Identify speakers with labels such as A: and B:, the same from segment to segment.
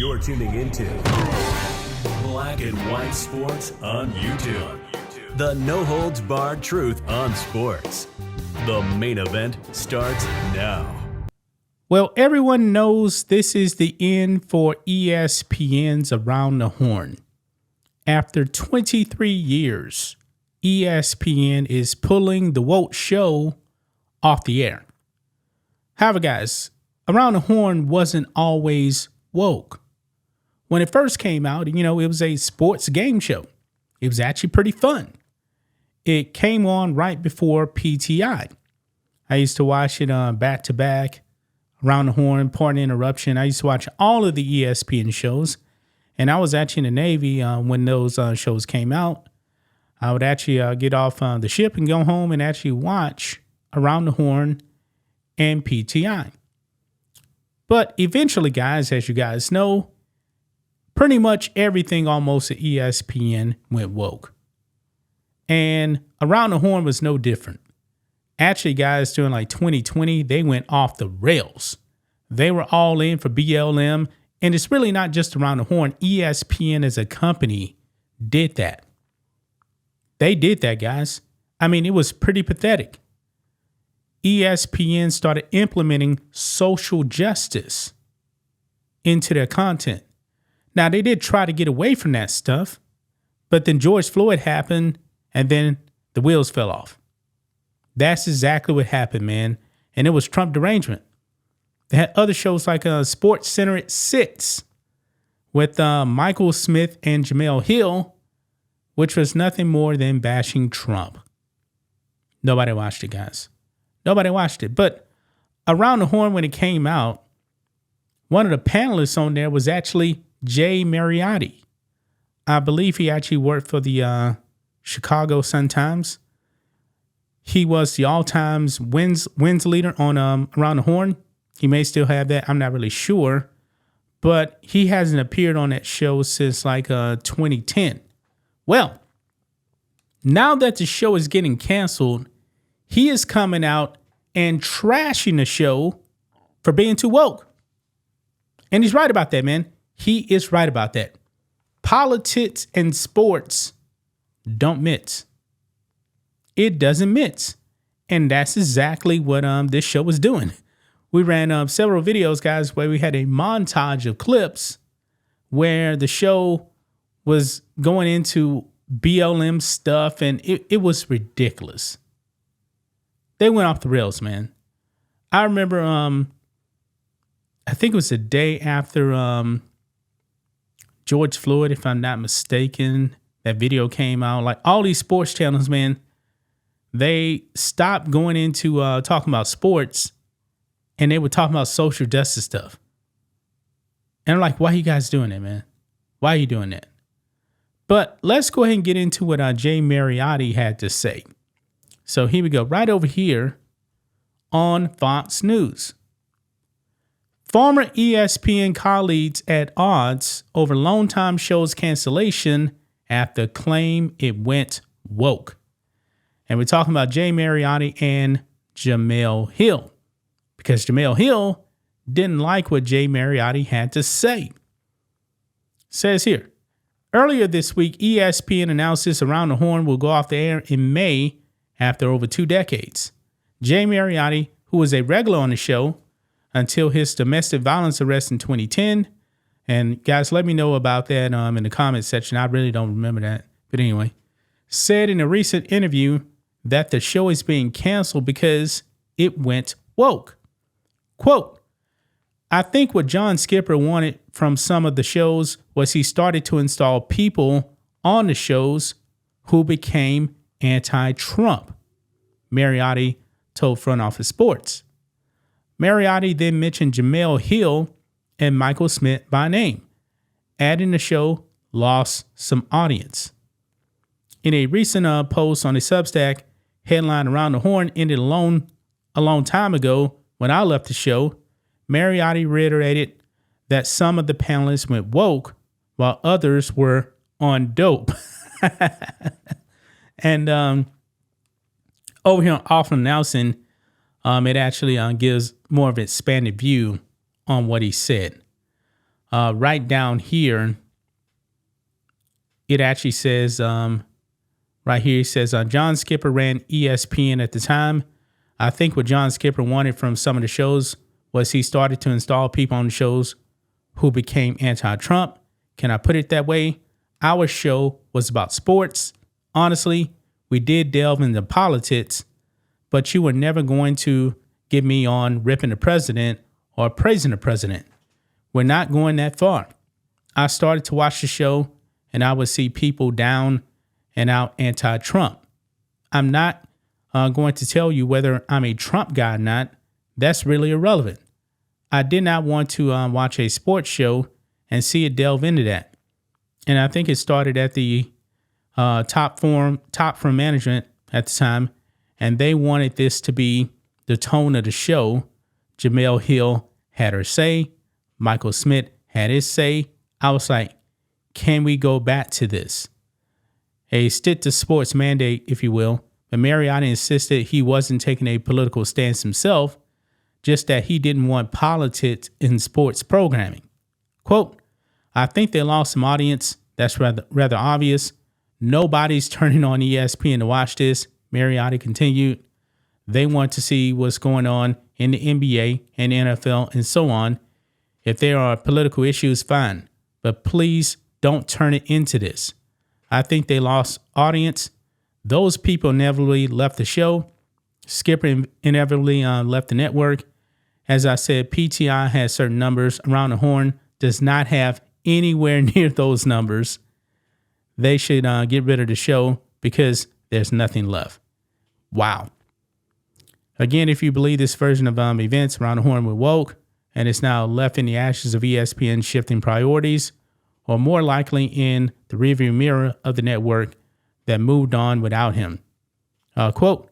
A: You're tuning into Black and White Sports on YouTube. The no-holds-barred truth on sports. The main event starts now.
B: Well, everyone knows this is the end for ESPN's Around the Horn. After 23 years, ESPN is pulling the woke show off the air. However, guys, Around the Horn wasn't always woke. When it first came out, it was a sports game show. It was actually pretty fun. It came on right before PTI. I used to watch it back to back, Around the Horn, Partner Interruption. I used to watch all of the ESPN shows. And I was actually in the Navy when those shows came out. I would actually get off the ship and go home and actually watch Around the Horn and PTI. But eventually, guys, as you guys know, pretty much everything almost at ESPN went woke. And Around the Horn was no different. Actually, guys, during like 2020, they went off the rails. They were all in for BLM. And it's really not just Around the Horn. ESPN as a company did that. They did that, guys. I mean, it was pretty pathetic. ESPN started implementing social justice into their content. Now, they did try to get away from that stuff, but then George Floyd happened, and then the wheels fell off. That's exactly what happened, man. And it was Trump derangement. They had other shows like Sports Center at 6 with Michael Smith and Jemele Hill, which was nothing more than bashing Trump. Nobody watched it, guys. Nobody watched it. But Around the Horn, when it came out, one of the panelists on there was actually Jay Mariotti. I believe he actually worked for the Chicago Sun-Times. He was the all-time wins leader on Around the Horn. He may still have that. I'm not really sure. But he hasn't appeared on that show since like 2010. Well, now that the show is getting canceled, he is coming out and trashing the show for being too woke. And he's right about that, man. He is right about that. Politics and sports don't mix. It doesn't mix. And that's exactly what this show was doing. We ran several videos, guys, where we had a montage of clips where the show was going into BLM stuff, and it was ridiculous. They went off the rails, man. I remember, I think it was the day after George Floyd, if I'm not mistaken, that video came out. Like all these sports channels, man, they stopped going into talking about sports, and they were talking about social justice stuff. And I'm like, why are you guys doing that, man? Why are you doing that? But let's go ahead and get into what Jay Mariotti had to say. So here we go, right over here on Fox News. Former ESPN colleagues at odds over longtime show's cancellation after claim it went woke. And we're talking about Jay Mariotti and Jemele Hill, because Jemele Hill didn't like what Jay Mariotti had to say. Says here, earlier this week, ESPN announced this Around the Horn will go off the air in May after over 2 decades. Jay Mariotti, who was a regular on the show until his domestic violence arrest in 2010, and guys, let me know about that in the comments section. I really don't remember that. But anyway, said in a recent interview that the show is being canceled because it went woke. Quote, I think what John Skipper wanted from some of the shows was he started to install people on the shows who became anti-Trump, Mariotti told Front Office Sports. Mariotti then mentioned Jemele Hill and Michael Smith by name, adding the show lost some audience. In a recent post on his Substack, headline Around the Horn ended a long time ago when I left the show, Mariotti reiterated that some of the panelists went woke while others were on dope. And over here on Often Announcing, it actually gives more of an expanded view on what he said. right down here, it actually says, right here, it says, John Skipper ran ESPN at the time. I think what John Skipper wanted from some of the shows was he started to install people on the shows who became anti-Trump. Can I put it that way? Our show was about sports. Honestly, we did delve into politics, but you were never going to get me on ripping the president or praising the president. We're not going that far. I started to watch the show and I would see people down and out anti-Trump. I'm not going to tell you whether I'm a Trump guy or not. That's really irrelevant. I did not want to watch a sports show and see it delve into that. And I think it started at the top from management at the time, and they wanted this to be the tone of the show. Jemele Hill had her say. Michael Smith had his say. I was like, can we go back to this? A stick to sports mandate, if you will. But Mariotti insisted he wasn't taking a political stance himself, just that he didn't want politics in sports programming. Quote, I think they lost some audience. That's rather obvious. Nobody's turning on ESPN to watch this, Mariotti continued. They want to see what's going on in the NBA and NFL and so on. If there are political issues, fine. But please don't turn it into this. I think they lost audience. Those people inevitably left the show. Skipper inevitably left the network. As I said, PTI has certain numbers. Around the Horn does not have anywhere near those numbers. They should get rid of the show because there's nothing left. Wow. Again, if you believe this version of events, Around the Horn were woke, and it's now left in the ashes of ESPN shifting priorities, or more likely in the rearview mirror of the network that moved on without him. Quote,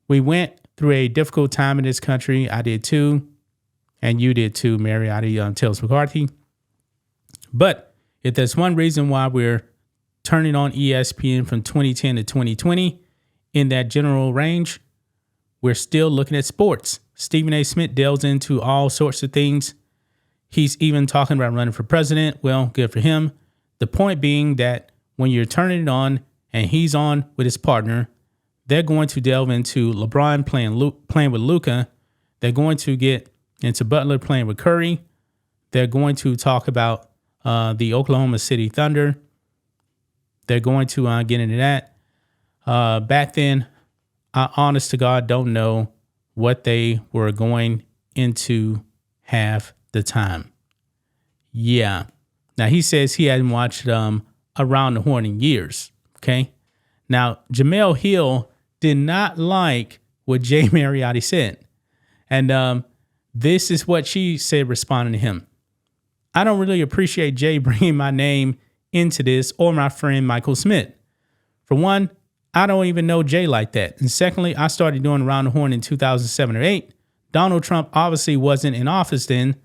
B: we went through a difficult time in this country. I did too. And you did too, Mariotti tells McCarthy. But if there's one reason why we're turning on ESPN from 2010 to 2020 in that general range, we're still looking at sports. Stephen A. Smith delves into all sorts of things. He's even talking about running for president. Well, good for him. The point being that when you're turning it on and he's on with his partner, they're going to delve into LeBron playing with Luka. They're going to get into Butler playing with Curry. They're going to talk about the Oklahoma City Thunder. They're going to get into that. Back then, I honest to God don't know what they were going into half the time. Yeah. Now, he says he hadn't watched Around the Horn in years. Okay. Now, Jemele Hill did not like what Jay Mariotti said. And this is what she said responding to him. I don't really appreciate Jay bringing my name into this or my friend Michael Smith. For one, I don't even know Jay like that. And secondly, I started doing Around the Horn in 2007 or 8. Donald Trump obviously wasn't in office then.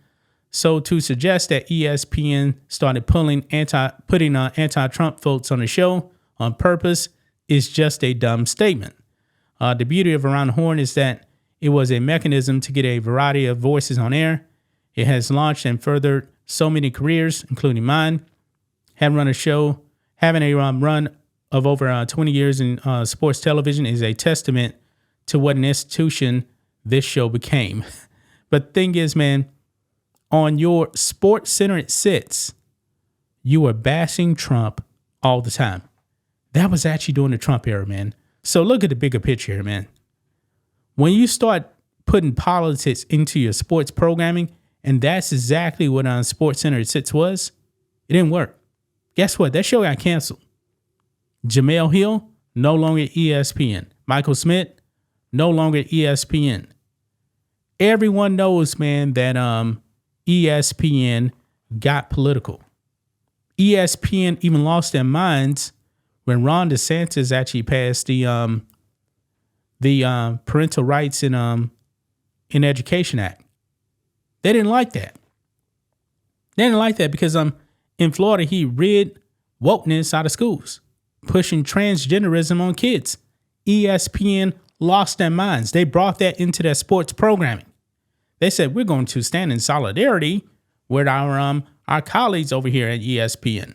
B: So to suggest that ESPN started putting anti-Trump votes on the show on purpose is just a dumb statement. The beauty of Around the Horn is that it was a mechanism to get a variety of voices on air. It has launched and furthered so many careers, including mine. Having a run of over 20 years in sports television is a testament to what an institution this show became. But the thing is, man, on your sports-centered sits, you were bashing Trump all the time. That was actually during the Trump era, man. So look at the bigger picture here, man. When you start putting politics into your sports programming, and that's exactly what sports-centered sits was, it didn't work. Guess what? That show got canceled. Jemele Hill, no longer ESPN. Michael Smith, no longer ESPN. Everyone knows, man, that ESPN got political. ESPN even lost their minds when Ron DeSantis actually passed the Parental Rights in Education Act. They didn't like that. They didn't like that because in Florida he rid wokeness out of schools, pushing transgenderism on kids. ESPN lost their minds. They brought that into their sports programming. They said, we're going to stand in solidarity with our our colleagues over here at ESPN.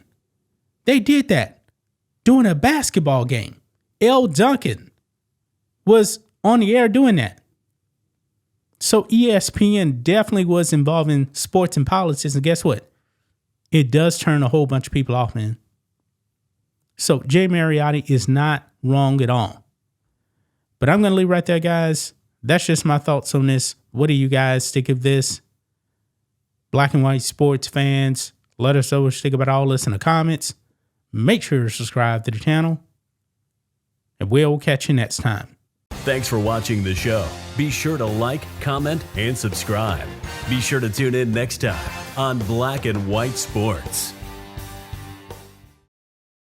B: They did that during a basketball game. L. Duncan was on the air doing that. So ESPN definitely was involved in sports and politics. And guess what? It does turn a whole bunch of people off, man. So Jay Mariotti is not wrong at all. But I'm going to leave right there, guys. That's just my thoughts on this. What do you guys think of this? Black and white sports fans, let us know what you think about all this in the comments. Make sure to subscribe to the channel. And we'll catch you next time.
A: Thanks for watching the show. Be sure to like, comment, and subscribe. Be sure to tune in next time on Black and White Sports.